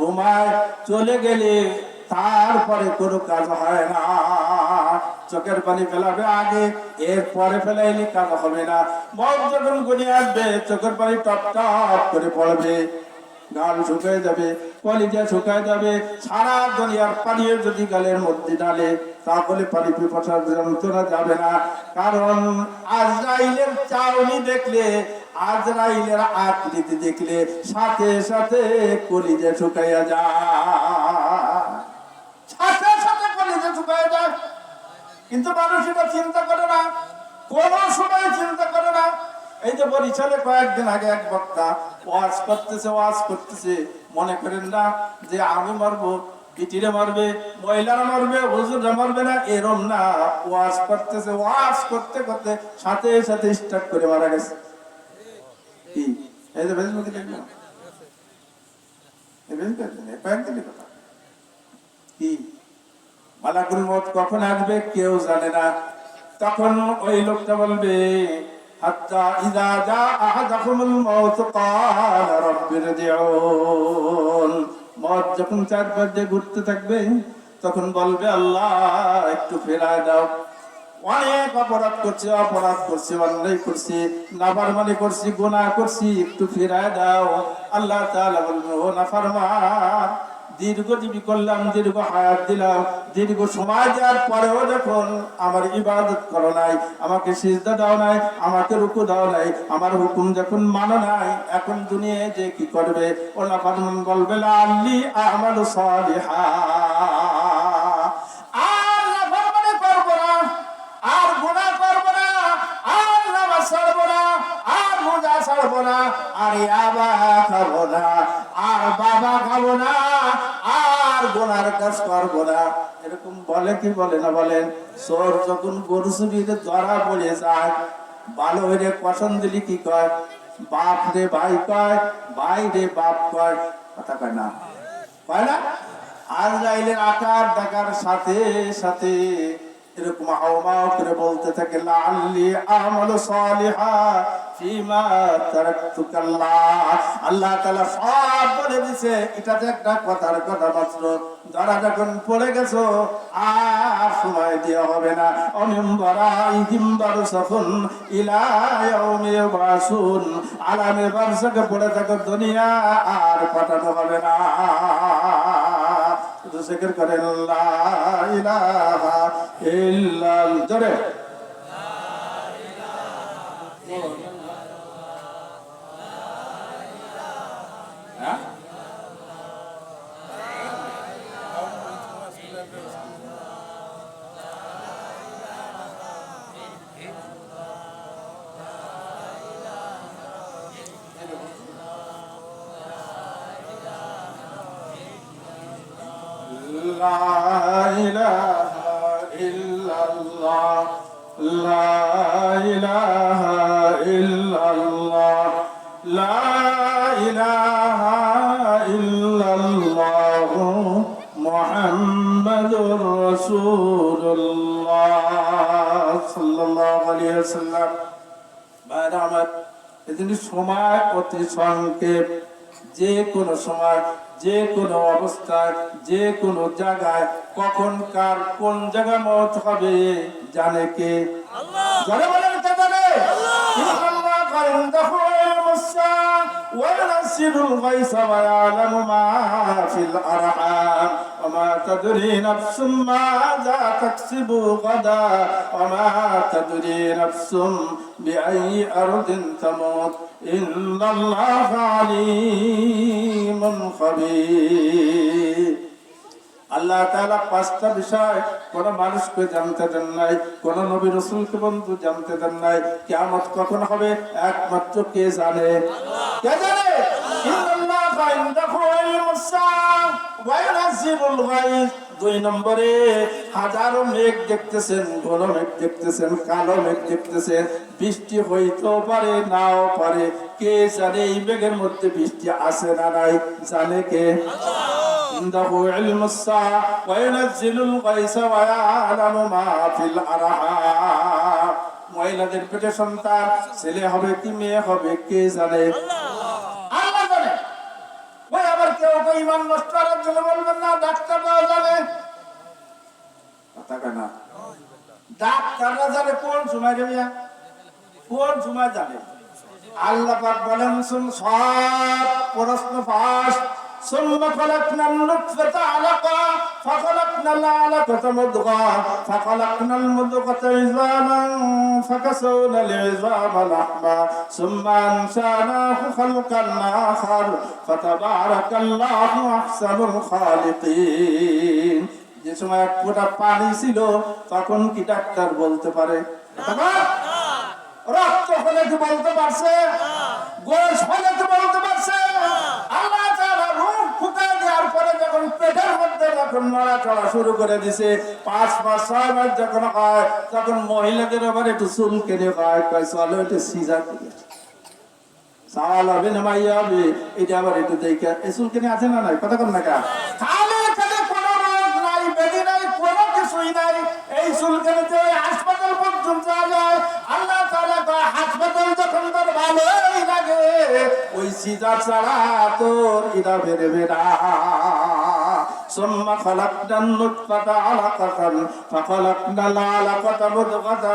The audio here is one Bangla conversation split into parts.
সময় চলে গেলে তারপরে কোনো কাজ হয় না। চোখের পানি ফেলাবে আগে, এরপরে ফেলাইলে কাজ হবে না। মদ যখন ঘনিয়ে আসবে চোখের পানি টপ টপ করে পড়বে, গাল শুকায় যাবে, কলিজা শুকায় যাবে। সারা দুনিয়ার পানি যদি গালের মধ্যে ঢালে তাহলে পানি পিপাসার যন্ত্রণা যাবে না। কারণ আজরাইলের চাউনি দেখলে, আজরাইলের আকৃতি দেখলে সাথে সাথে কলিজা শুকাইয়া যায়, সাথে সাথে কলিজা শুকাইয়া যায়। কিন্তু মানুষ এটা চিন্তা করে না, কোন সময় চিন্তা করে না। এই যে বরিশালে কয়েকদিন আগে এক বক্তা ওয়াজ করতেছে, মনে করেন না যে আমি মারবো, পিটিরে মারবে, মহিলারা মারবে, হুজুররা মারবে না, এরম না। ওয়াজ করতেছে, ওয়াজ করতে করতে সাথে সাথে স্টার্ট করে মারা গেছে। কি এই যে ফেসবুকে দেখলাম, কয়েকদিনের কথা। কি মালাকুল মউত কখন আসবে কেউ জানে না। তখন ওই লোকটা বলবে, হাত্তা ইযা জা আহাদাকুমুল মাউত ক্বালা রাব্বিরজিউন। মউত যখন চারপাশ দিয়ে ঘুরতে থাকবে তখন বলবে, আল্লাহ একটু ফেরায় দাও। অনেক অপরাধ করছি, অন্যায় করছি, নাফরমানি করছি, গুনাহ করছি, একটু ফেরায় দাও। আল্লাহ তাআলা বলবে, ও নাফরমান, দীর্ঘজীবী করলাম, দীর্ঘ হায়াত দিলাম, দীর্ঘ সময় দেওয়ার পরেও যখন আমার ইবাদত করো নাই, আমাকে সিজদা দাও নাই, আমাকে রুকু দাও নাই, আমার হুকুম যখন মানো নাই, এখন দুনিয়ায় যে কি করবে? ও নাফরমান বলবে, লাআল্লি আমালু সালিহা। আর নাফরমানি করব না, আর গুনাহ করব না, আর নামাজ ছাড়ব না, আর রোজা ছাড়ব না, আর ইয়াবা খাবো না, আর বাবা খাবো না, আর গুনার কাজ করব না। এরকম বলে কি বলে না বলেন? চোর যখন গরু চুরিতে ধরা পড়ে যায়, ভালো হইলে কসম দিলি কি কয়? বাপ রে ভাই কয়, ভাই রে বাপ কয়, কথা কয় না, কয় না? আজরাইলের আকার দেখার সাথে সাথে এরকম হাওমাও করে বলতে থাকে, লাআল্লি আমালু সালিহা ফিমা তারাকতু কাল্লাহ। আল্লাহ তাআলা সব বলে দিয়েছে, এটা তো একটা কথার কথা মাত্র। যারা যখন পড়ে গেছো আর সময় দেওয়া হবে না। অমিম্বরাইহিম বারসাখুন ইলা ইয়াউমি ইউবাসুন। আলামে বারসাকে পড়ে থাকো, দুনিয়া আর পাঠানো হবে না। জিকির করেন, লা ইলাহা ইল্লাল্লাহ, জোরে লা ইলাহা ইল্লাল্লাহ, লা ইলাহা ইল্লাল্লাহ, লা ইলাহা ইল্লাল্লাহ মুহাম্মাদুর রাসূলুল্লাহ সাল্লাল্লাহু আলাইহি ওয়াসাল্লাম। ভাইরা আমার, এজন্য সময় অতি সংক্ষেপ। যে কোনো সময়, যে কোনো অবস্থায়, যে কোনো জায়গায়, কখন কার কোন জায়গায় মওত হবে জানে কে? আল্লাহ। যারা বলেন কে জানে? আল্লাহ। ইনদাহু ইলমুস সাআ ওয়া ইউনাজ্জিলুল গায়সা ওয়া ইয়ালামু মা ফিল আরহাম ওয়া মা তাদরি নাফসুম মাযা তাকসিবু গাদা ওয়া মা তাদরি নাফসুম বিআইয়ি আরদিন তামুত ইন্নাল্লাহা আলীমুন খাবীর। আল্লাহ তাআলা পাঁচটা বিষয় কোন মানুষকে জানতে দেন নাই, কোন নবী রাসূলকে বন্ধু জানতে দেন নাই। কিয়ামত কখন হবে একমাত্র কে জানে? কে জানে? ইন্নাল্লাহা ইনদাহু ইলমুস সাআ ওয়া ইউনাজ্জিলুল গায়স। দুই নম্বরে, হাজারো মেঘ দেখতেছেন, ঘন মেঘ দেখতেছেন, কালো মেঘ দেখতেছেন, বৃষ্টি হইতেও পারে নাও পারে। কে জানে এই মেঘের মধ্যে বৃষ্টি আছে না নাই? জানে কে? ইনদাহু ইলমুস সাআ ওয়া ইউনাজ্জিলুল গায়সা ওয়া ইয়ালামু মা ফিল আরহাম। মহিলাদের পেটে সন্তান ছেলে হবে কি মেয়ে হবে কে জানে? আল্লাহ জানে। ওই আবার কেউ কেউ ইমান নষ্ট করার জন্য বলবেন না ডাক্তাররাও জানে, কথা কয় না, ডাক্তাররা জানে কোন সময় রে মিয়া, কোন সময় জানে। আল্লাহ পাক বলেন শুন সব প্রশ্ন ফাঁস। ثم خلقنا النطفة علقة فخلقنا العلقة مضغة فخلقنا المضغة عظاما فكسونا العظام لحما ثم أنشأناه خلقا آخر فتبارك الله أحسن الخالقين। যে সময় এক ফোঁটা পানি ছিল তখন কি ডাক্তার বলতে পারে? রক্ত হলে কি বলতে পারছে? গোশ হলে কি বলতে পারছে? আল্লাহ তাআলা রূহ ফুঁকে দেওয়ার পরে যখন পেটের মধ্যে যখন নড়াচড়া শুরু করে দিছে, 5 মাস 6 মাস যখন হয় তখন মহিলাদের আবার একটু চুল কেটে হয়, কয় চলো একটু সিজার করি, সাল হবে না মাইয়া হবে, এটা আবার একটু দেখে এই চুল কেটে আছে না নাই, কথা কন না কা খালি খালি কোনো রোগ নাই, বেদি নাই, কোনো কিছুই নাই, এই চুল কেটে হাসপাতাল পর্যন্ত যায়। আল্লাহ তাআলা কয় হাসপাতাল যখন তোর ভালোই লাগে, ওই সিজার ছাড়া তোর ইদা বেরে বেরা। ثم خلقنا النطفة علقة فخلقنا العلقة مضغة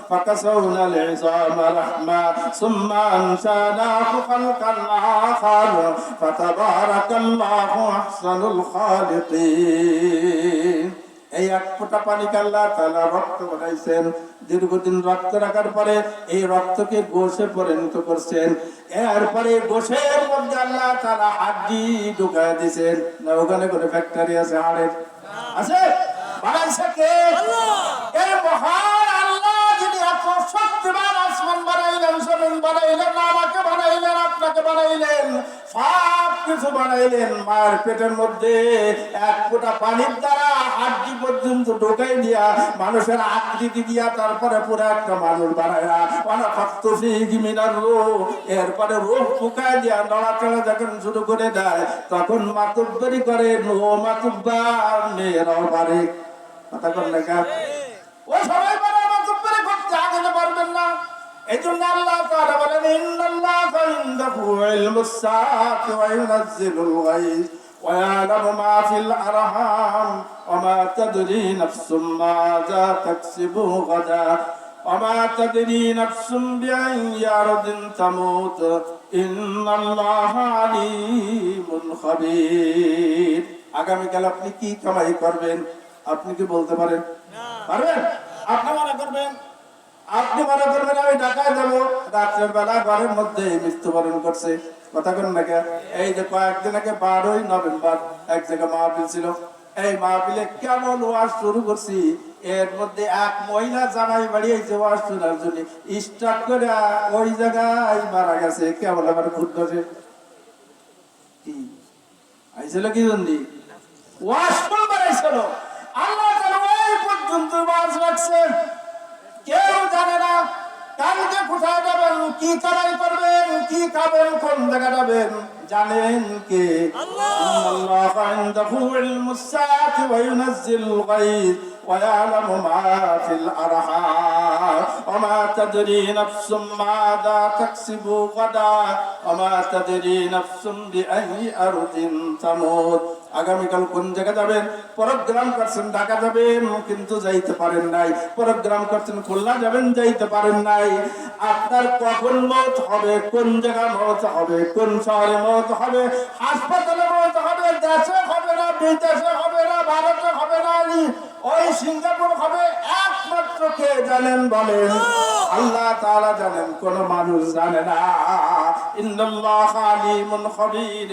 فكسونا العظام لحما ثم أنشأناه خلقا آخر فتبارك الله أحسن الخالقين। এই এক ফোঁটা পানিকে আল্লাহ তাআলা রক্ত বানাইছেন, দীর্ঘদিন রক্ত রাখার পরে এই রক্তকে গোশে পরিণত করছেন, এরপরে গোশের মধ্যে আল্লাহ তাআলা হাড্ডি ঢুকায় দিয়েছেন। না ওখানে কোনো ফ্যাক্টরি আছে হাড়ের? আছে? বানাইছে কে? এই মহান আল্লাহ যিনি এত শক্তিমান, আসমান বানাইলেন, জমিন বানাইলেন, আমাকে বানাইলেন, আপনাকে বানাইলেন, সব কিছু বানাইলেন, মায়ের পেটের মধ্যে এক ফোঁটা পানির দ্বারা হাড্ডি পর্যন্ত ঢোকাই দিয়া মানুষের আকৃতি দিয়া তারপরে পুরো একটা মানুষ বানায়া অনাফাক্ত ফিহি মিনার রূহ, এরপরে রূহ ফুঁকায় দিয়া নড়াচড়া যখন শুরু করে দেয় তখন মাতুব্বরি করে, ও মাতুব্বার মেয়েরাও পারে, কথা কন লেখা ও সবাই পারে মাতুব্বরি করতে, আগে পারবেন না। এই জন্য আল্লাহ তাআলা বলেন ইন্নাল্লাহা ইনদাহু ইলমুস সাআতি ওয়া ইউনাজ্জিলুল গায়স ওয়া ইয়ালামু মা ফিল আরহাম ওয়া মা তাদরি নাফসুম মাযা তাকসিবু গাদা ওয়া মা তাদরি নাফসুম বিআইয়ি আরদিন তামুত ইন্নাল্লাহা আলীমুন খাবীর। আগামীকাল আপনি কি কামাই করবেন আপনি কি বলতে পারেন? পারবেন? আপনি মনে করবেন, আপনি মনে করবেন আমি ঢাকায় যাবো, রাত্রের বেলা ঘরের মধ্যে মৃত্যুবরণ করছে, কথা কেন না? এই যে কয়েকদিন আগে 12ই নভেম্বর এক জায়গায় মাহফিল ছিল, এই মাহফিলে কেমন ওয়াজ শুরু করছি, এর মধ্যে এক মহিলা জামাই বাড়ি এসে ওয়াজ শোনার জন্য স্টার্ট করে ওই জায়গায় মারা গেছে। কেমন আবার খুদ বসে কি আইছিল কি জন্য ওয়াজ শুনবার আইছিল, আল্লাহ তাআলা ওই পর্যন্ত ওয়াজ রাখছে, কেউ জানে না কালকে কোথায় যাবেন, কি কামাই করবেন, কি খাবেন, কোন জায়গা যাবেন, জানেন কে? আল্লাহ ইনদাহু ইলমুস সাআতি ওয়া ইউনাজ্জিলুল গায়স ওয়া ইয়ালামু মা ফিল আরহাম ওয়া মা তাদরি নাফসুম মাযা তাকসিবু গাদা ওয়া মা তাদরি নাফসুম বিআইয়ি আরদিন তামুত। আগামীকাল কোন জায়গা যাবেন? প্রোগ্রাম করছেন ঢাকা যাবেন কিন্তু যাইতে পারেন নাই, প্রোগ্রাম করছেন খুলনা যাবেন যাইতে পারেন নাই। আপনার কখন মওত হবে, কোন জায়গা মওত হবে, কোন শহরে মওত হবে, হাসপাতালে মওত হবে, দেশে হবে না, বিদেশে হবে না, ভারতে হবে না, ওই সিঙ্গাপুর হবে, একমাত্র কে জানেন বলেন? আল্লাহ তাআলা জানেন, কোন মানুষ জানে না। ইন্নাল্লাহা আলীমুন খাবীর,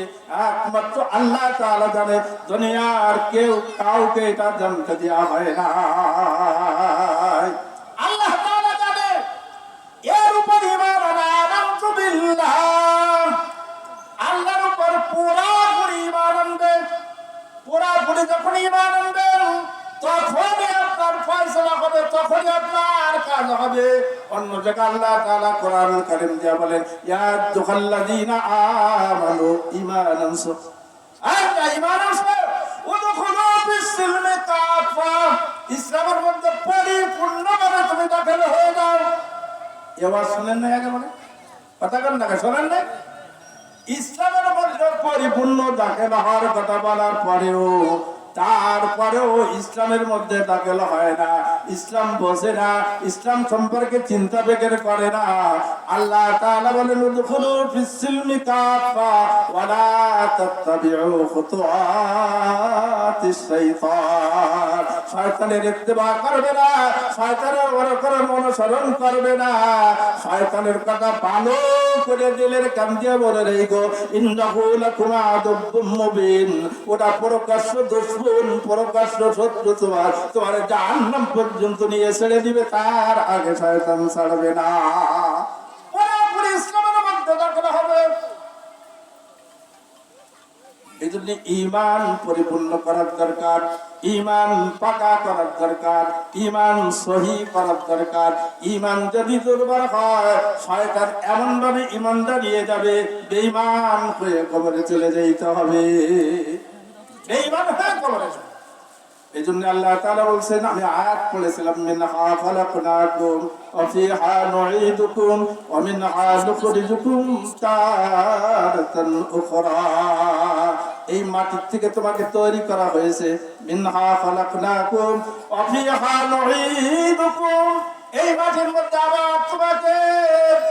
একমাত্র আল্লাহ তাআলা জানে, দুনিয়ার কেউ কাউকে এটা জানতে দেয়া হয় না। আল্লাহ তাআলা জানে। এর উপর ঈমান আনতু বিল্লাহ, আল্লাহর উপর পুরোপুরি ঈমান আনবেন। পুরোপুরি যখন ঈমান আনবেন তখনই আপনার ফয়সালা হবে, তখনই আপনার কাজ হবে। অন্য জায়গায় আল্লাহ তাআলা কোরআনুল কারীম দিয়া বলেন, ইয়া আইয়ুহাল্লাযীনা আমানু ঈমানান ঈমান আছে উদখুলু ফিস-সিলমি কাফা, ইসলামের মধ্যে পরিপূর্ণভাবে তুমি দাখিল হয়ে যাও। এবার শুনেন না, আগে বলে কথা কেন না শোনেন না? ইসলামের মধ্যে এত পরিপূর্ণ দাখিল হওয়ার কথা বলার পরেও তারপরেও ইসলামের মধ্যে দাখিল হয় না, ইসলাম বোঝে না, ইসলাম সম্পর্কে চিন্তা বেগের করে না। আল্লাহ তাআলা বলেন উদখুলু ফিস-সিলমি কাফা ওয়া লা তাত্তাবিউ খুতুওয়াতিশ শাইতান। শয়তানের ইত্তেবা করবে না, শয়তানের অনুসরণ করবে না। শয়তানের কথা ভালো করে দিলের কান দিয়ে বলে রেখো, ইন্নাহু লাকুম আদুব্বুম মুবিন। ওটা প্রকাশ্য দুশমন, প্রকাশ্য শত্রু, তোমার জাহান্নাম পর্যন্ত নিয়ে ছেড়ে দিবে, তার আগে শয়তান ছাড়বে না। পুরোপুরি ইসলামের মধ্যে দাখিল হবে। এই জন্য ঈমান পরিপূর্ণ করার দরকার, ঈমান পাকা করার দরকার, ঈমান সহি করার দরকার। ঈমান যদি দুর্বল হয়, শয়তান এমন ভাবে ঈমানটা নিয়ে যাবে, বেঈমান হয়ে কবরে চলে যেতে হবে, বেঈমান হয়ে কবরে। এই জন্য আল্লাহ তাআলা বলছেন, আমি আয়াত পড়েছিলাম, মিনহা খালাকনাকুম ওয়া ফিহা নুঈদুকুম ওয়া মিনহা নুখরিজুকুম তারাতান উখরা। এই মাটির থেকে তোমাকে তৈরি করা হয়েছে, মিনহা খালাকনাকুম ওয়া ফিহা নুঈদুকুম। এই মাটির মধ্যে আবার তোমাকে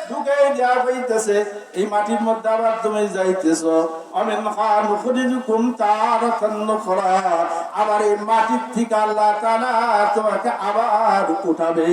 ঢুকে দেওয়া হইতেছে, এই মাটির মধ্যে আবার তুমি যাইতেছো। মিনহা নুখরিজুকুম তারাতান উখরা। আবার এই মাটির থেকে আল্লাহ তাআলা তোমাকে আবার উঠাবে।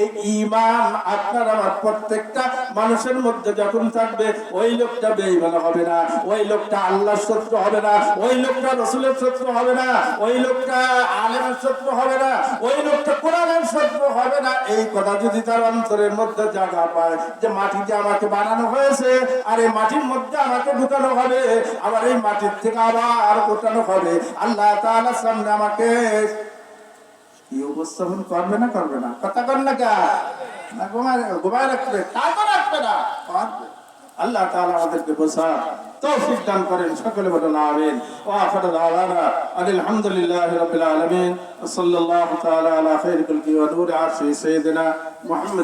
এই ঈমান আপনার আমার প্রত্যেকটা মানুষের মধ্যে যখন থাকবে, ওই লোকটা বেঈমান হবে না, ওই লোকটা আল্লাহর শত্রু হবে না, ওই লোকটা রাসূলের শত্রু হবে না, ওই লোকটা আলেমের শত্রু হবে না, ওই লোকটা কোরআনের শত্রু হবে না। এই কথা যদি তার অন্তরের মধ্যে জায়গা পায় যে মাটিতে আমাকে বানানো হয়েছে, আর এই মাটির মধ্যে আমাকে ঢুকানো হবে, আবার এই মাটির থেকে আবার উঠানো হবে, আল্লাহ তাআলার সামনে আমাকে কি উপস্থাপন করবে না, করবে না? কথা কর না, কে না ঘুমায় রাখবে, তা তো রাখবে না, পারবে। আল্লাহ তাআলা আমাদেরকে বোঝা তৌফিক দান করেন, সকলে বলেন আমিন। ওয়া আখিরু দাওয়ানা আলহামদুলিল্লাহি রাব্বিল আলামিন। সাল্লাল্লাহু তাআলা আলা খায়রিল খালকি ওয়া নূরি আরশি সাইয়্যিদিনা মুহাম্মদ।